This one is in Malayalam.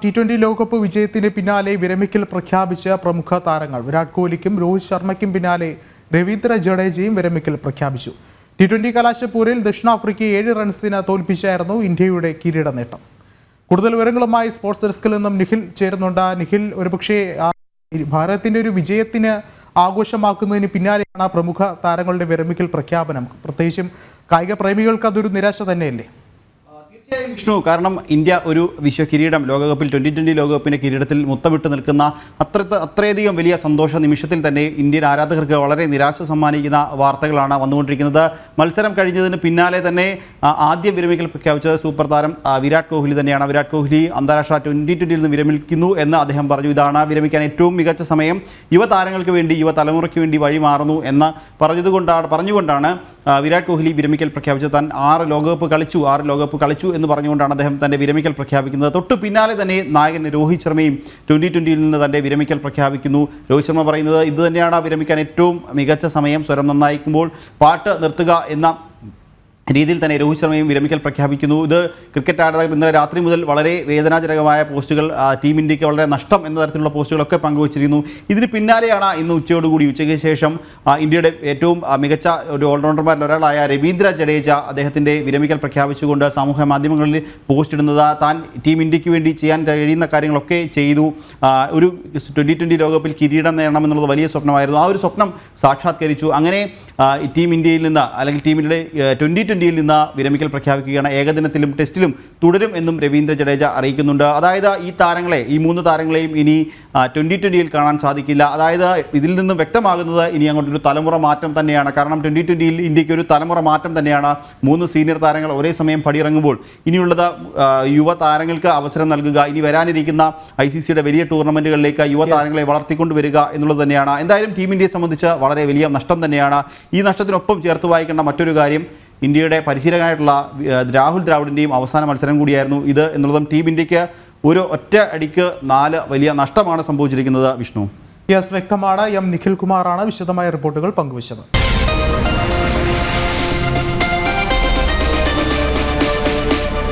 T20 ലോകകപ്പ് വിജയത്തിന് പിന്നാലെ വിരമിക്കൽ പ്രഖ്യാപിച്ച പ്രമുഖ താരങ്ങൾ വിരാട് കോഹ്ലിക്കും രോഹിത് ശർമ്മയ്ക്കും പിന്നാലെ രവീന്ദ്ര ജഡേജയും വിരമിക്കൽ പ്രഖ്യാപിച്ചു. T20 കലാശപ്പൂരിൽ ദക്ഷിണാഫ്രിക്കയെ 7 റൺസിന് തോൽപ്പിച്ചായിരുന്നു ഇന്ത്യയുടെ കിരീട നേട്ടം. കൂടുതൽ വിവരങ്ങളുമായി സ്പോർട്സ് ഡെസ്കിൽ നിന്നും നിഖിൽ ചേരുന്നുണ്ട്. നിഖിൽ, ഒരുപക്ഷേ ഭാരതത്തിന്റെ ഒരു വിജയത്തിന് ആഘോഷമാക്കുന്നതിന് പിന്നാലെയാണ് പ്രമുഖ താരങ്ങളുടെ വിരമിക്കൽ പ്രഖ്യാപനം. പ്രത്യേകിച്ചും കായിക പ്രേമികൾക്ക് അതൊരു നിരാശ തന്നെയല്ലേ? വിഷ്ണു, കാരണം ഇന്ത്യ ഒരു വിശ്വ കിരീടം ലോകകപ്പിൽ 2020 ലോകകപ്പിന്റെ കിരീടത്തിൽ മുത്തമിട്ട് നിൽക്കുന്ന അത്രയധികം വലിയ സന്തോഷ നിമിഷത്തിൽ തന്നെ ഇന്ത്യൻ ആരാധകർക്ക് വളരെ നിരാശ സമ്മാനിക്കുന്ന വാർത്തകളാണ് വന്നുകൊണ്ടിരിക്കുന്നത്. മത്സരം കഴിഞ്ഞതിന് പിന്നാലെ തന്നെ ആദ്യം വിരമിക്കൽ പ്രഖ്യാപിച്ചത് സൂപ്പർ താരം വിരാട് കോഹ്ലി തന്നെയാണ്. വിരാട് കോഹ്ലി അന്താരാഷ്ട്ര 2020 നിന്ന് വിരമിക്കുന്നു എന്ന് അദ്ദേഹം പറഞ്ഞു. ഇതാണ് വിരമിക്കാൻ ഏറ്റവും മികച്ച സമയം, യുവതാരങ്ങൾക്ക് വേണ്ടി, യുവതലമുറയ്ക്ക് വേണ്ടി വഴി മാറുന്നു എന്ന് പറഞ്ഞുകൊണ്ടാണ് വിരാട് കോഹ്ലി വിരമിക്കൽ പ്രഖ്യാപിച്ചത്. താൻ 6 ലോകകപ്പ് കളിച്ചു എന്ന് പറഞ്ഞുകൊണ്ടാണ് അദ്ദേഹം തൻ്റെ വിരമിക്കൽ പ്രഖ്യാപിക്കുന്നത്. തൊട്ടു പിന്നാലെ തന്നെ നായകൻ രോഹിത് ശർമ്മയും 2020 നിന്ന് തൻ്റെ വിരമിക്കൽ പ്രഖ്യാപിക്കുന്നു. രോഹിത് ശർമ്മ പറയുന്നത് ഇത് തന്നെയാണ് വിരമിക്കാൻ ഏറ്റവും മികച്ച സമയം, സ്വരം നന്നായിക്കുമ്പോൾ പാട്ട് നിർത്തുക എന്ന രീതിയിൽ തന്നെ രോഹിത് ശർമ്മയും വിരമിക്കൽ പ്രഖ്യാപിക്കുന്നു. ഇത് ക്രിക്കറ്റ് ആരാധകർ ഇന്നലെ രാത്രി മുതൽ വളരെ വേദനാജനകമായ പോസ്റ്റുകൾ, ടീം ഇന്ത്യക്ക് വളരെ നഷ്ടം എന്ന തരത്തിലുള്ള പോസ്റ്റുകളൊക്കെ പങ്കുവച്ചിരുന്നു. ഇതിന് പിന്നാലെയാണ് ഇന്ന് ഉച്ചയ്ക്ക് ശേഷം ഇന്ത്യയുടെ ഏറ്റവും മികച്ച ഒരു ഓൾറൗണ്ടർമാരിൽ ഒരാളായ രവീന്ദ്ര ജഡേജ അദ്ദേഹത്തിൻ്റെ വിരമിക്കൽ പ്രഖ്യാപിച്ചുകൊണ്ട് സാമൂഹ്യ മാധ്യമങ്ങളിൽ പോസ്റ്റ് ഇടുന്നത്. താൻ ടീം ഇന്ത്യക്ക് വേണ്ടി ചെയ്യാൻ കഴിയുന്ന കാര്യങ്ങളൊക്കെ ചെയ്തു, ഒരു 2020 ലോകകപ്പിൽ കിരീടം നേടണമെന്നുള്ളത് വലിയ സ്വപ്നമായിരുന്നു, ആ ഒരു സ്വപ്നം സാക്ഷാത്കരിച്ചു. അങ്ങനെ ടീം ഇന്ത്യയിൽ നിന്ന്, അല്ലെങ്കിൽ ടീമിൻ്റെ 2020 നിന്ന് വിരമിക്കൽ പ്രഖ്യാപിക്കുകയാണ്. ഏകദിനത്തിലും ടെസ്റ്റിലും തുടരും എന്നും രവീന്ദ്ര ജഡേജ അറിയിക്കുന്നുണ്ട്. അതായത് ഈ 3 താരങ്ങളെയും ഇനി 2020 കാണാൻ സാധിക്കില്ല. അതായത് ഇതിൽ നിന്നും വ്യക്തമാകുന്നത് ഇനി അങ്ങോട്ടൊരു തലമുറ മാറ്റം തന്നെയാണ്. കാരണം 2020 ഇന്ത്യക്ക് ഒരു തലമുറ മാറ്റം തന്നെയാണ്. 3 സീനിയർ താരങ്ങൾ ഒരേ സമയം പടിയിറങ്ങുമ്പോൾ ഇനിയുള്ളത് യുവ താരങ്ങൾക്ക് അവസരം നൽകുക, ഇനി വരാനിരിക്കുന്ന ICCയുടെ വലിയ ടൂർണമെൻറ്റുകളിലേക്ക് യുവ താരങ്ങളെ വളർത്തിക്കൊണ്ടുവരിക എന്നുള്ളത് തന്നെയാണ്. എന്തായാലും ടീം ഇന്ത്യയെ സംബന്ധിച്ച് വളരെ വലിയ നഷ്ടം തന്നെയാണ്. ഈ നഷ്ടത്തിനൊപ്പം ചേർത്ത് വായിക്കേണ്ട മറ്റൊരു കാര്യം, ഇന്ത്യയുടെ പരിശീലകനായിട്ടുള്ള രാഹുൽ ദ്രാവിഡിൻ്റെയും അവസാന മത്സരം കൂടിയായിരുന്നു ഇത് എന്നുള്ളതും ടീം ഇന്ത്യക്ക് ഒരു ഒറ്റ അടിക്ക് 4 വലിയ നഷ്ടമാണ് സംഭവിച്ചിരിക്കുന്നത്. വിഷ്ണു, യെസ്, വ്യക്തമാണ്. എം നിഖിൽ കുമാറാണ് വിശദമായ റിപ്പോർട്ടുകൾ പങ്കുവച്ചത്.